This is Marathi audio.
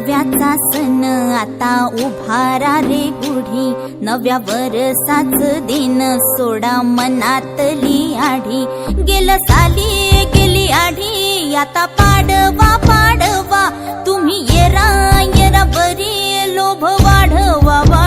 नव्याचा सण आता उभारा रे गुढी, नव्या वरसाच दिन सोडा मनातली आढी। गेलं साली गेली आढी, आता पाडवा पाडवा, तुम्ही येरा येरा बरी लोभ वाढवा।